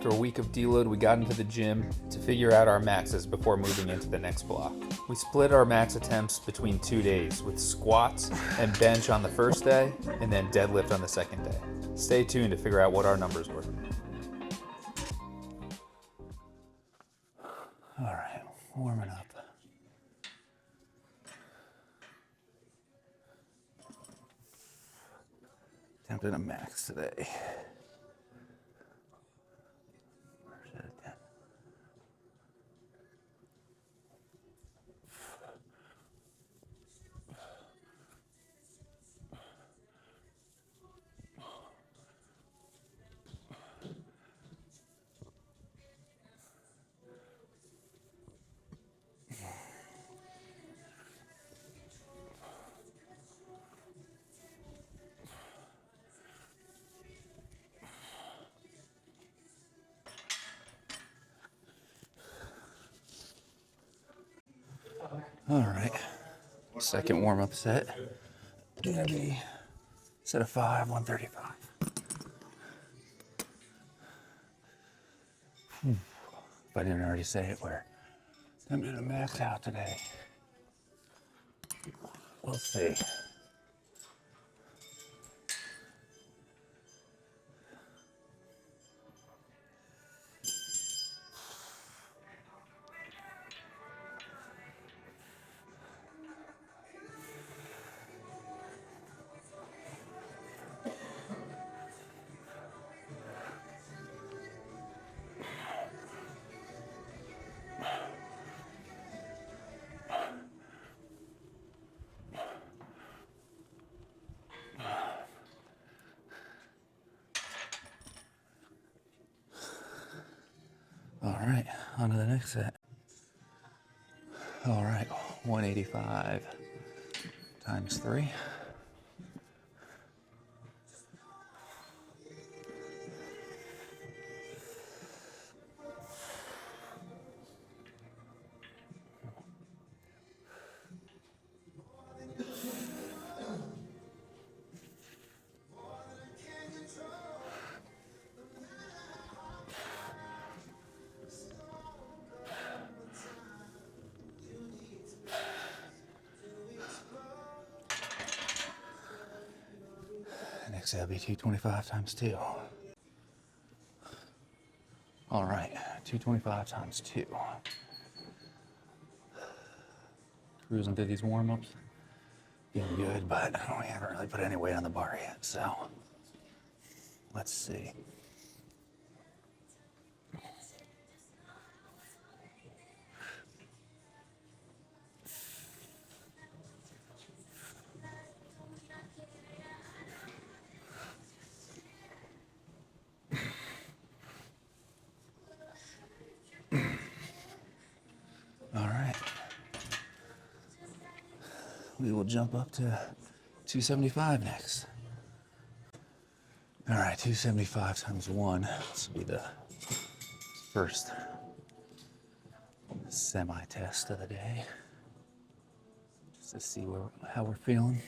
After a week of deload, we got into the gym to figure out our maxes before moving into the next block. We split our max attempts between 2 days, with squats and bench on the first day, and then deadlift on the second day. Stay tuned to figure out what our numbers were. All right, warming up. Attempted a max today. All right, second warm-up set. Gonna be set of 5, 135. If I didn't already say it, I'm gonna max out today. We'll see. All right, on to the next set. All right, 185 times 3. Next that'll be 225 times 2. All right, 225 times 2. Cruising through these warm-ups. Feeling good, but we haven't really put any weight on the bar yet, so let's see. All right. We will jump up to 275 next. All right, 275 times 1. This will be the first semi-test of the day, just to see how we're feeling.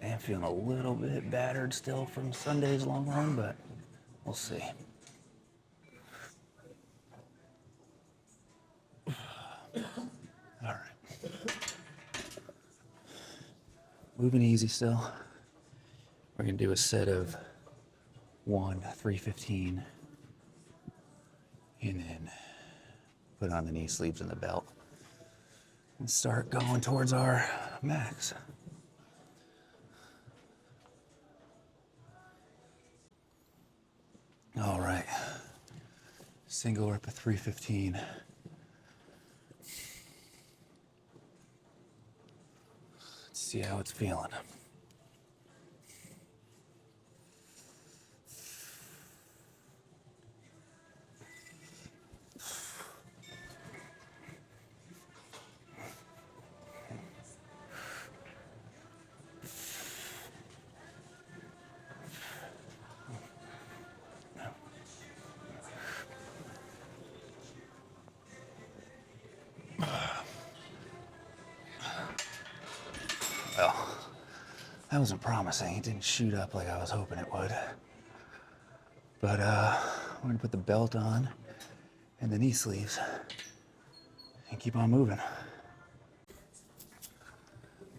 I am feeling a little bit battered still from Sunday's long run, but we'll see. All right. Moving easy still. We're gonna do a set of 1, 315, and then put on the knee sleeves and the belt and start going towards our max. All right, single rep of 315. Let's see how it's feeling. That wasn't promising. It didn't shoot up like I was hoping it would. But we're gonna put the belt on and the knee sleeves and keep on moving.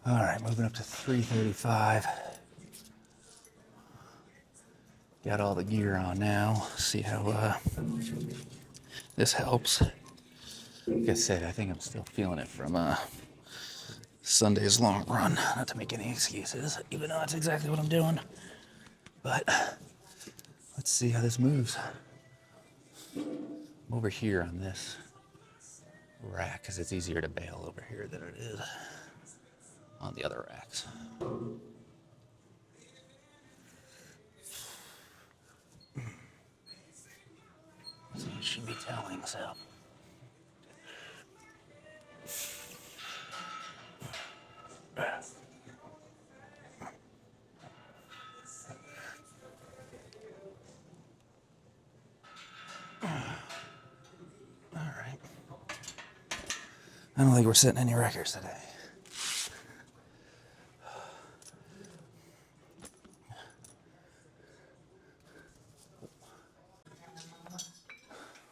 All right, moving up to 335. Got all the gear on now. See how this helps. Like I said, I think I'm still feeling it from Sunday's long run. Not to make any excuses, even though that's exactly what I'm doing. But let's see how this moves. I'm over here on this rack because it's easier to bail over here than it is on the other racks. So it should be telling, so. All right. I don't think we're setting any records today.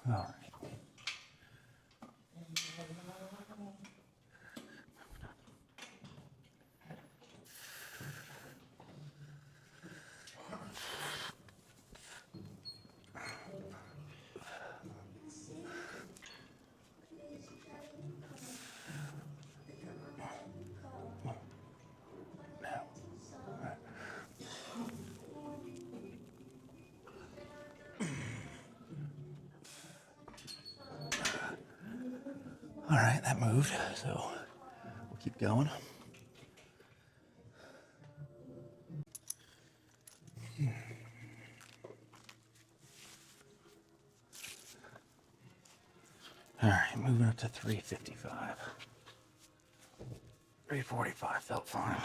All right. All right, that moved, so we'll keep going. All right, moving up to 355. 345 felt fine.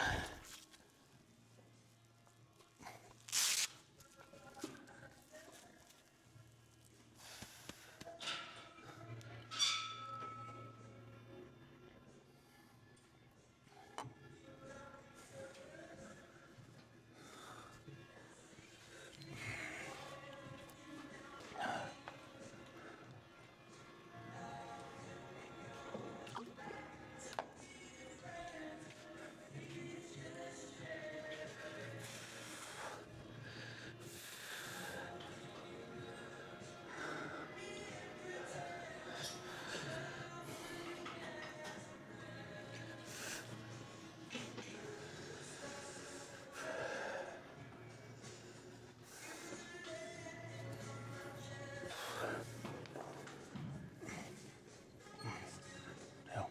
No.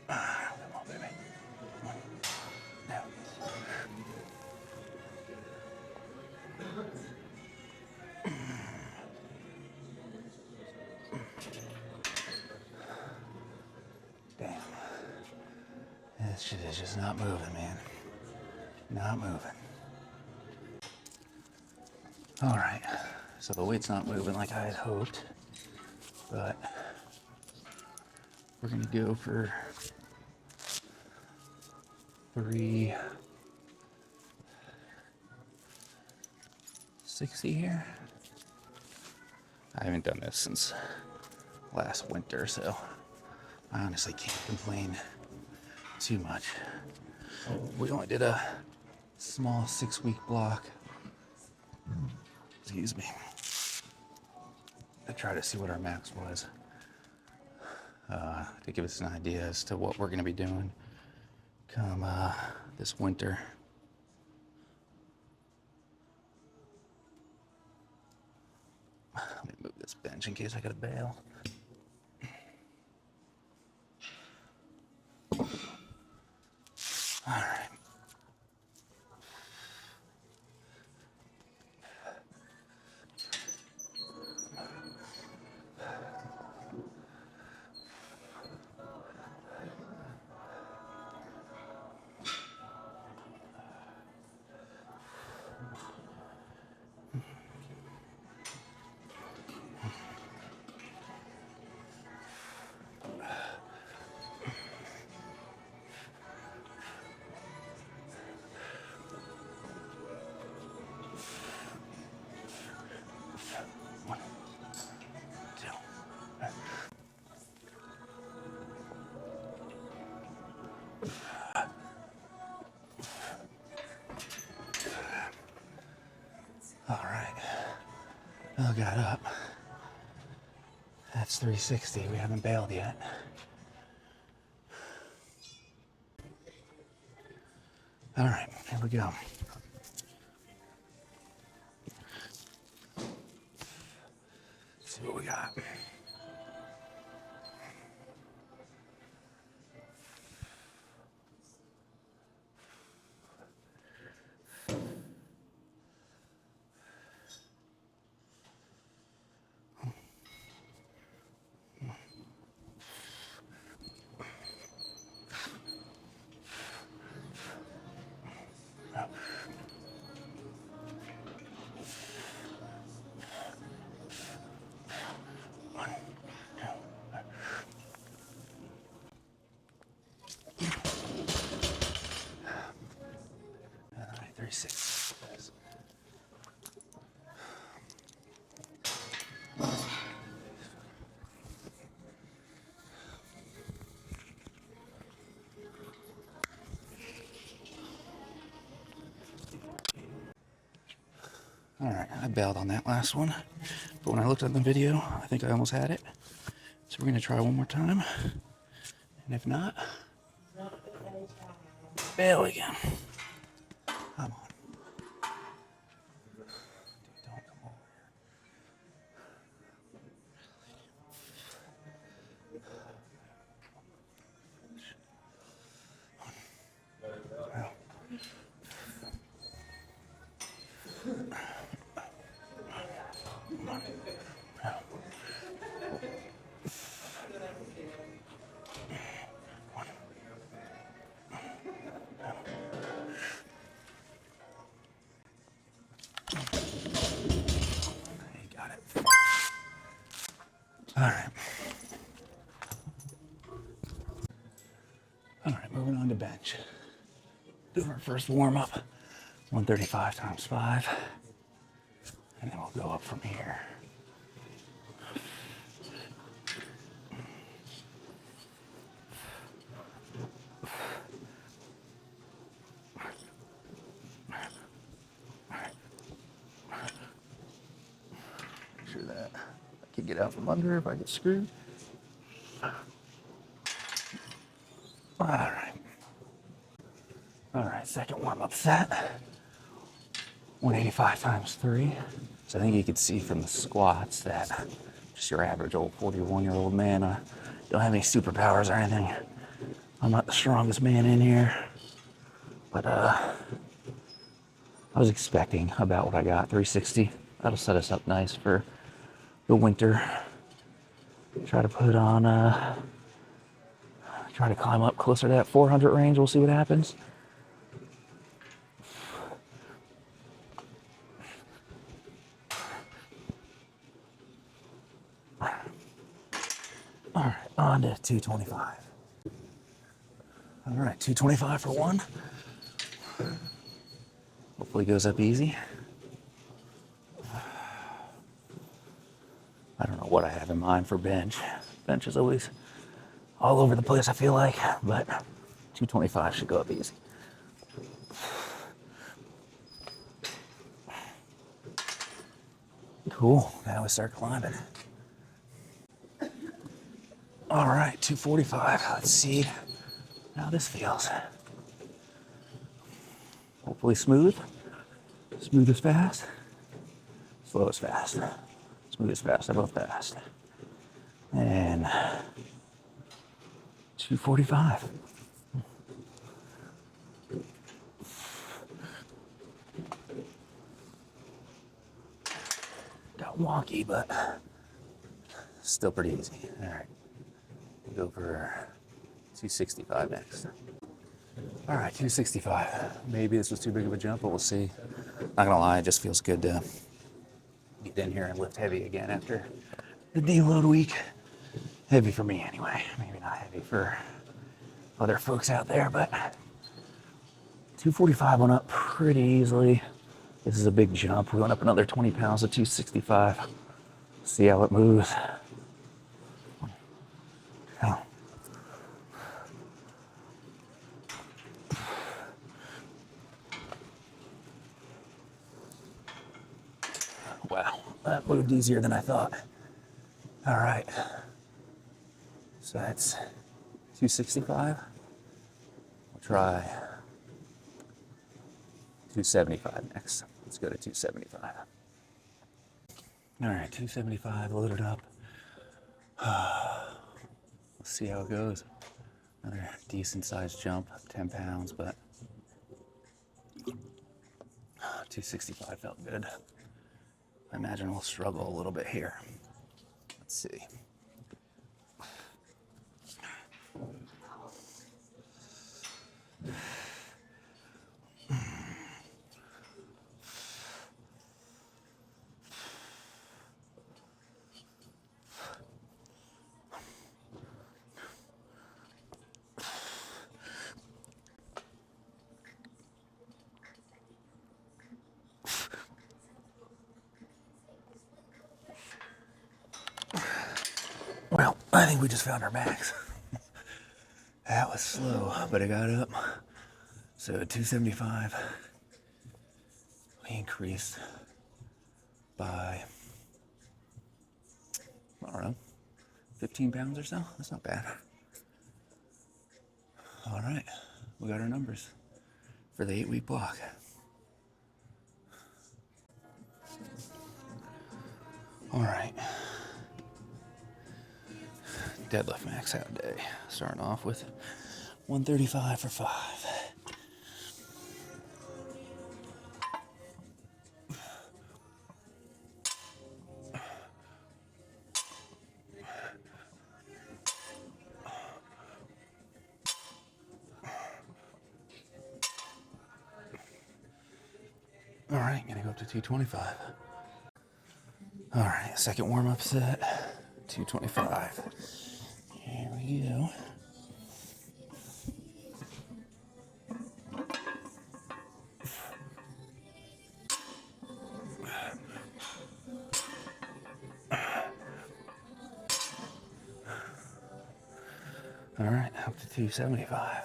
Come on, baby. Come on. No. Damn. This shit is just not moving, man. Not moving. All right. So the weight's not moving like I had hoped, but we're gonna go for 360 here. I haven't done this since last winter, so I honestly can't complain too much. We only did a small 6-week block. Excuse me. To try to see what our max was. To give us an idea as to what we're going to be doing come this winter. Let me move this bench in case I gotta bail. All right. Oh, got up. That's 360. We haven't bailed yet. All right, here we go. Let's see what we got. All right, 360. All right, I bailed on that last one, but when I looked at the video, I think I almost had it. So we're gonna try one more time, and if not, bail again. Come on. Dude, don't come over here. You got it. All right. All right, moving on to bench. Doing our first warm up, 135 times 5, and then we'll go up from here. Make sure that I can get out from under if I get screwed. All right. All right, second warm-up set. 185 times 3. So I think you can see from the squats that just your average old 41-year-old man. I don't have any superpowers or anything. I'm not the strongest man in here. But I was expecting about what I got, 360. That'll set us up nice for the winter. Try to put on, try to climb up closer to that 400 range. We'll see what happens. All right, on to 225. All right, 225 for one. Hopefully goes up easy. I don't know what I have in mind for bench. Bench is always all over the place, I feel like, but 225 should go up easy. Cool, now we start climbing. All right, 245. Let's see how this feels. Hopefully smooth. Smooth is fast. Slow is fast. Smooth is fast. They're both fast. And 245. Got wonky, but still pretty easy. All right. We'll go for 265 next. All right, 265. Maybe this was too big of a jump, but we'll see. Not gonna lie, it just feels good to get in here and lift heavy again after the deload week. Heavy for me anyway. Maybe not heavy for other folks out there, but 245 went up pretty easily. This is a big jump. We went up another 20 pounds to 265. See how it moves. Oh. Wow. That moved easier than I thought. All right. So that's 265. We'll try 275 next. Let's go to 275. All right, 275 loaded up. Let's see how it goes. Another decent sized jump, 10 pounds, but 265 felt good. I imagine we'll struggle a little bit here. Let's see. Well, I think we just found our max. That was slow, but it got up. So 275, we increased by, I don't know, 15 pounds or so. That's not bad. All right, we got our numbers for the 8-week block. All right. Deadlift max out day. Starting off with 135 for 5. All right, gonna go up to 225. All right, second warm-up set, 225. Here we go. All right, up to 275.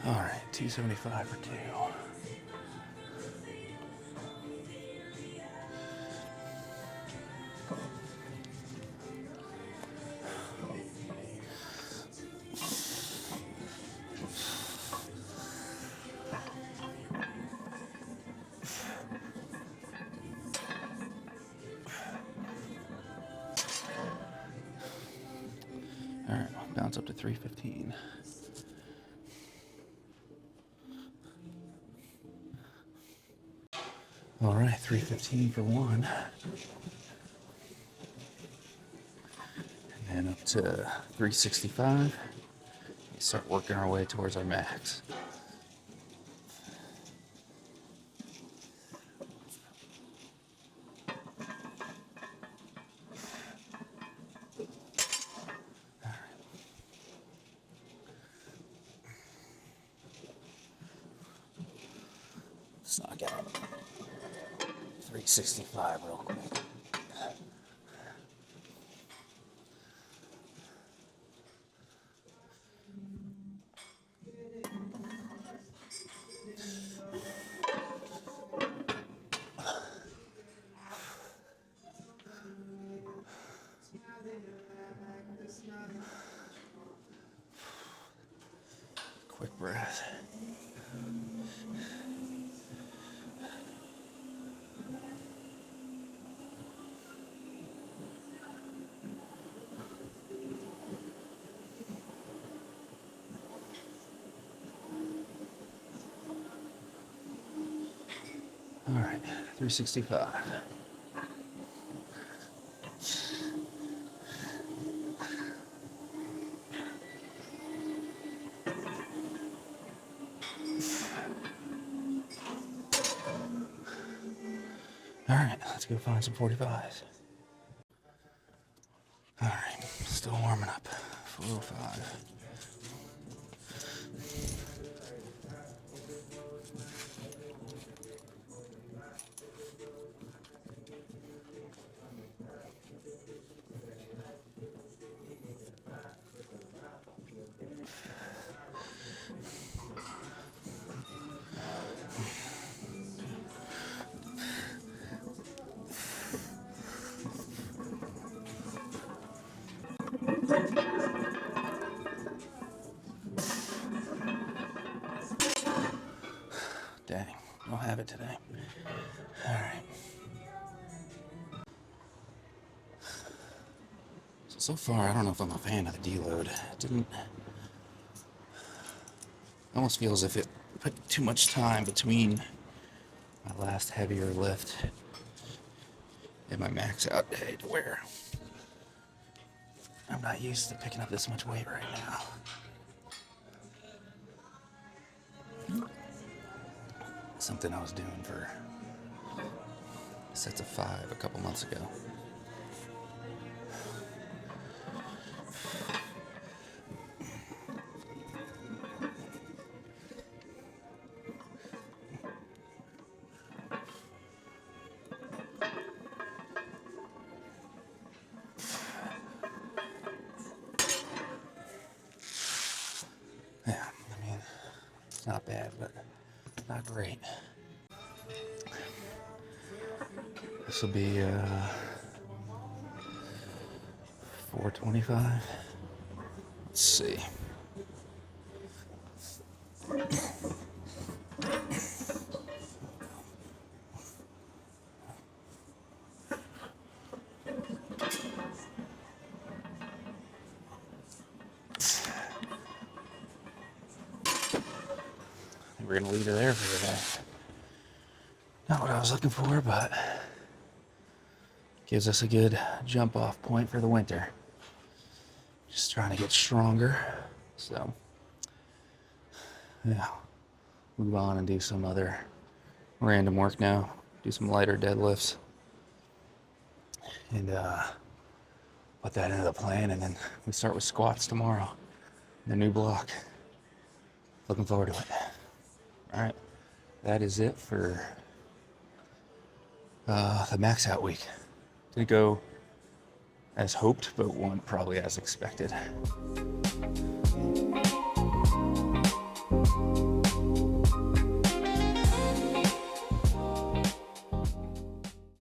All right, 275 for 2. All right, bounce up to 315. All right, 315 for 1. And then up to 365. We start working our way towards our max. Let's knock out 365 real quick. Quick breath. All right, 365. All right, let's go find some 45s. All right, still warming up. 405. it today. All right. So far, I don't know if I'm a fan of the deload. It almost feels as if it put too much time between my last heavier lift and my max out day to where I'm not used to picking up this much weight right now. Something I was doing for sets of 5 a couple months ago. Yeah, I mean, it's not bad, but not great. This will be 425. Let's see. We're gonna leave it there for today. Not what I was looking for, but gives us a good jump off point for the winter. Just trying to get stronger. So, yeah, move on and do some other random work now. Do some lighter deadlifts. And put that into the plan, and then we start with squats tomorrow. The new block. Looking forward to it. All right, that is it for the max out week. Didn't go as hoped, but went probably as expected.